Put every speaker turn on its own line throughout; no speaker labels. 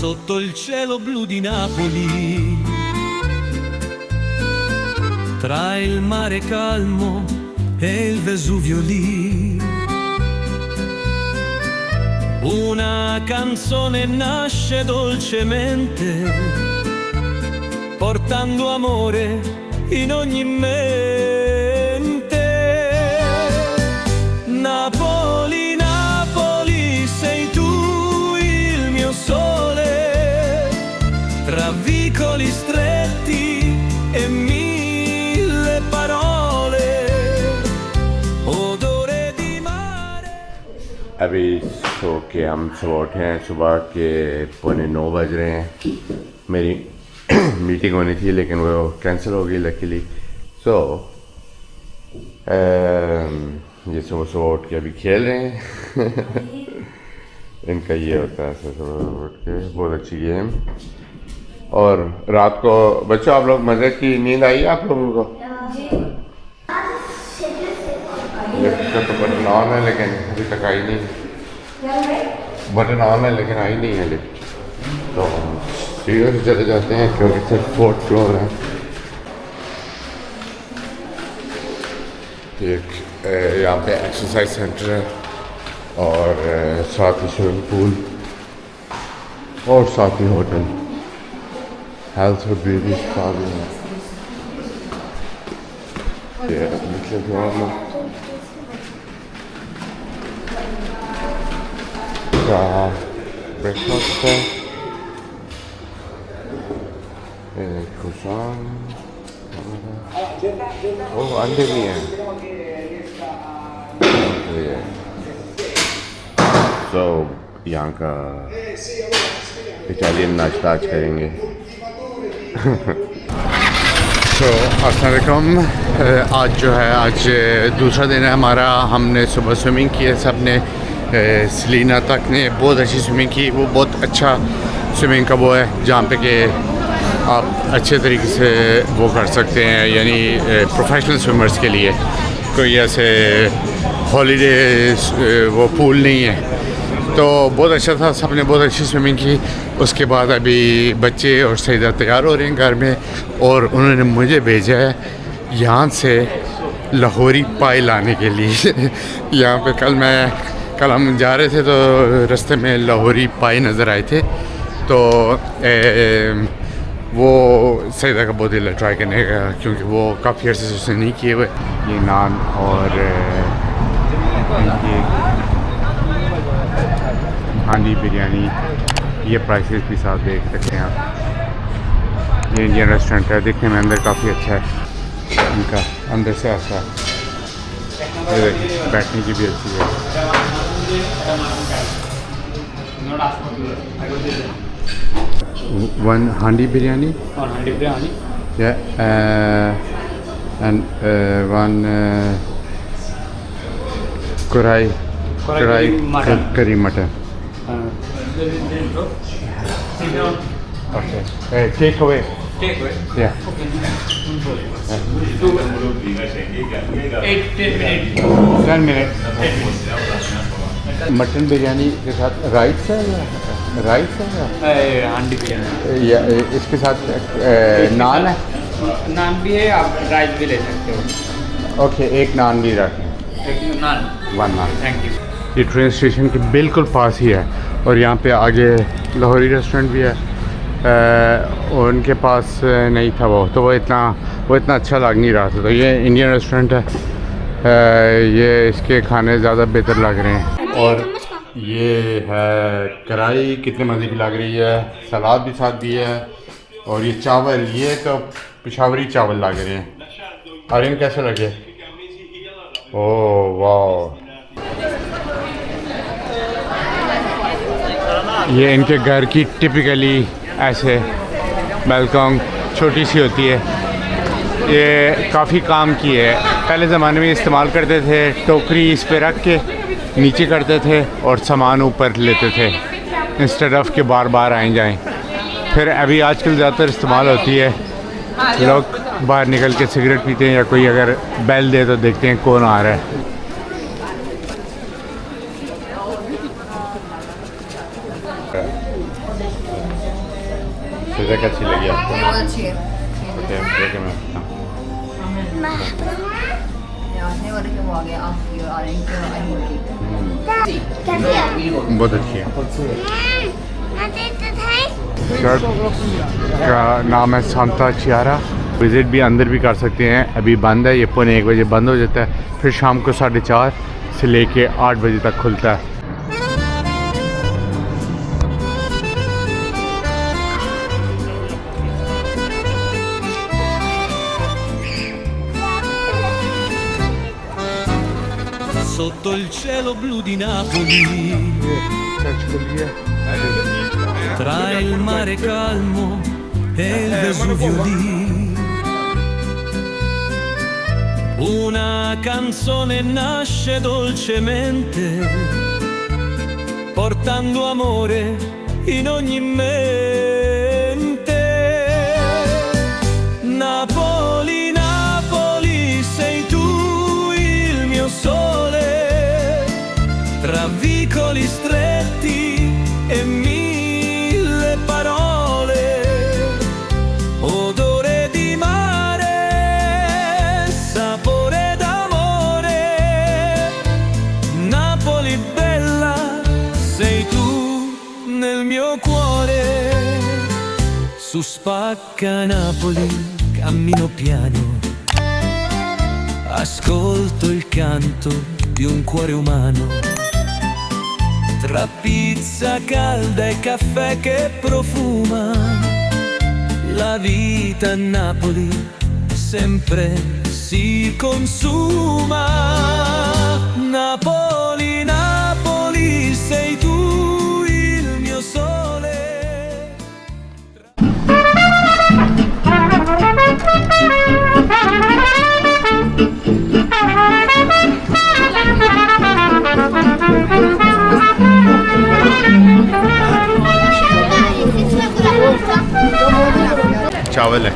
sotto il cielo blu di Napoli, tra il mare calmo e il Vesuvio lì. Una canzone nasce dolcemente, portando amore in ogni mente. Napoli, Napoli, sei tu il mio sole, tra vicoli stretti e mille parole, odore di mare.
अभी सो के हम सब उठे हैं, सुबह के 9:15 बज रहे हैं। मेरी मीटिंग होनी थी लेकिन वो कैंसिल हो गई लकीली। सो ये सुबह सुबह उठ के अभी खेल रहे हैं। इनका ये होता है सुबह उठ के, बहुत अच्छी गेम। और रात को बच्चों आप लोग मज़े की नींद आई आप लोगों को? इसका तो बटन ऑन है लेकिन अभी तक आई नहीं। बटन ऑन है लेकिन आई नहीं है। तो हम सीढ़ियों से चले जाते हैं क्योंकि सिर्फ 4th फ्लोर है। एक यहाँ पे एक्सरसाइज सेंटर है और साथ ही स्विमिंग पूल और साथ ही होटल, हेल्थ और ब्यूटी स्पा भी है। ये निचले फ्लोर में ब्रेकफास्ट है, खुशान वो अंडे भी हैं। तो यहाँ का इटालियन नाश्ता आज करेंगे। तो अस्सलाम वालेकुम। आज जो है आज दूसरा दिन है हमारा। हमने सुबह स्विमिंग की है सब ने। सलीना तक ने बहुत अच्छी स्विमिंग की। वो बहुत अच्छा स्विमिंग का वो है जहाँ पे कि आप अच्छे तरीके से वो कर सकते हैं, यानी प्रोफेशनल स्विमर्स के लिए कोई ऐसे हॉलीडे वो पूल नहीं है। तो बहुत अच्छा था, सब ने बहुत अच्छी स्विमिंग की। उसके बाद अभी बच्चे और सईदा तैयार हो रहे हैं घर में और उन्होंने मुझे भेजा है यहाँ से लाहौरी पाई लाने के लिए। यहाँ पे कल हम जा रहे थे तो रास्ते में लाहौरी पाई नज़र आए थे। तो वो सईदा का बहुत दिल ट्राई करने का क्योंकि वो काफ़ी अर्से से उसने नहीं किए हुए। ये नान और हांडी बिरयानी, ये प्राइसेस भी साथ देख सकते हैं आप। ये इंडियन रेस्टोरेंट है, दिखने में अंदर काफ़ी अच्छा है। इनका अंदर से ऐसा बैठने की भी अच्छी है। One handi biryani.
One handi biryani.
Yeah, and one kurai
mutton.
Curry mutton. Okay. Take away.
Take away.
Yeah.
Okay. 10 minutes.
10 minutes. Mutton biryani के साथ राइस है या
हंडी बिरयानी
या इसके साथ नान है?
नान भी है, आप राइस भी ले सकते हो।
ओके, एक नान भी रखें।
एक नान।
1 नान।
Thank you.
ये ट्रेन स्टेशन के बिल्कुल पास ही है और यहाँ पे आगे लाहौरी रेस्टोरेंट भी है। और उनके पास नहीं था वो, तो वो इतना अच्छा लग नहीं रहा था। तो ये इंडियन रेस्टोरेंट है, ये इसके खाने ज़्यादा बेहतर लग रहे हैं। और ये है कढ़ाई, कितने मज़े की लग रही है। सलाद भी साथ भी है और ये चावल, ये तो पेशावरी चावल लग रहे हैं। आर्यन कैसे लगे? ओह वाह, ये इनके घर की टिपिकली ऐसे बैल्कॉन छोटी सी होती है। ये काफ़ी काम की है। पहले ज़माने में इस्तेमाल करते थे, टोकरी इस पे रख के नीचे करते थे और सामान ऊपर लेते थे इंस्टेड ऑफ के बार बार आए जाएं। फिर अभी आजकल ज़्यादातर इस्तेमाल होती है, लोग बाहर निकल के सिगरेट पीते हैं या कोई अगर बेल दे तो देखते हैं कौन आ रहा है। पिज़्ज़ा कैसी लगी आपको?
बहुत अच्छी है
ओके देखिए मैं
नहीं वाले के वो आ गया आपकी और ऑरेंज
बहुत अच्छी है। शर्ट का नाम है सांता चियारा। विज़िट भी अंदर भी कर सकते हैं, अभी बंद है, ये पौने 1 बजे बंद हो जाता है, फिर शाम को 4:30 से लेके 8 बजे तक खुलता है।
Sotto il cielo blu di Napoli, tra il mare calmo e il Vesuvio lì, una canzone nasce dolcemente, portando amore in ogni mente. Napoli, Napoli, sei tu il mio sole, tra vicoli stretti e mille parole, odore di mare, sapore d'amore. Napoli bella, sei tu nel mio cuore. Su Spacca Napoli cammino piano, ascolto il canto di un cuore umano, tra pizza calda e caffè che profuma. La vita a Napoli sempre si consuma. Napoli, Napoli, sei tu il mio sole.
चावल है,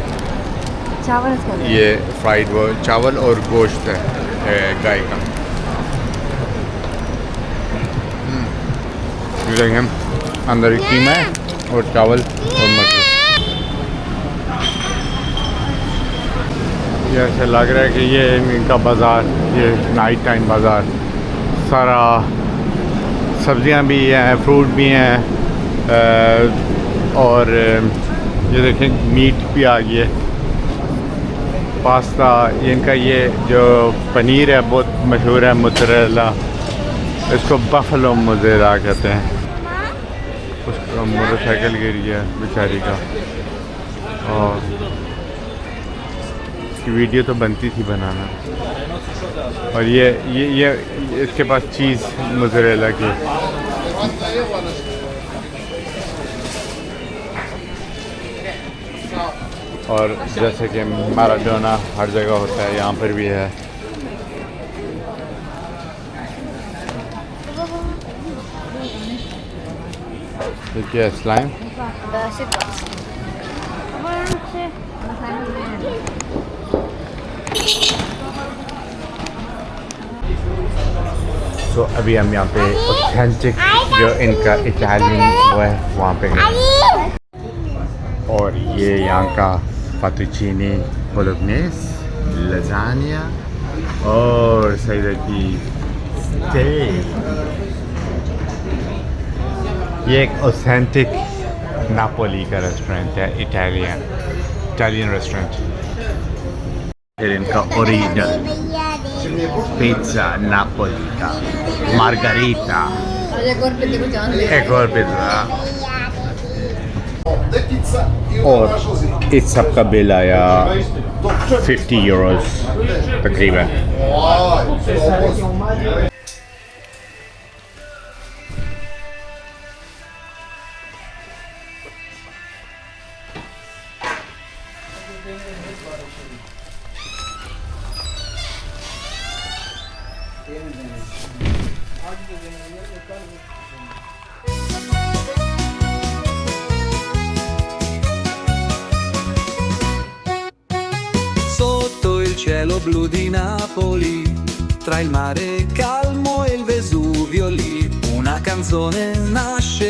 चावल इसका
ये fried वो चावल और गोश्त है गाय का। ये देखें अंदर कीमा है और चावल और मटर। ये ऐसे लग रहा है कि ये इनका बाज़ार, ये नाइट टाइम बाज़ार, सारा सब्जियां भी हैं, फ्रूट भी हैं, और ये देखें मीट भी आ गई है, पास्ता। ये इनका ये जो पनीर है बहुत मशहूर है, मोज़रेला, इसको बफलो मोज़रेला कहते हैं। उसका मोटरसाइकिल गिर गया बेचारी का, और इसकी वीडियो तो बनती थी बनाना। और ये इसके पास चीज़ मोज़रेला की। और जैसे कि मैराडोना हर जगह होता है, यहाँ पर भी है। ये क्या है, स्लाइम? तो अभी हम यहाँ पे ऑथेंटिक जो इनका इटालियन वो है वहाँ पे गए, और ये यहाँ का फातुचीनी बोलोग्नेस, लजानिया और सैदा की स्टेक। ये एक ऑथेंटिक नापोली का रेस्टोरेंट है, इटालियन रेस्टोरेंट। फिर इनका ओरिजिनल पिज़्ज़ा नापोली का मार्गरीटा, एक और पिज़्ज़ा, और इस सब का बिल आया 50 यूरोस तकरीबन।
Sotto il cielo blu di Napoli, tra il mare calmo e il Vesuvio lì, una canzone nasce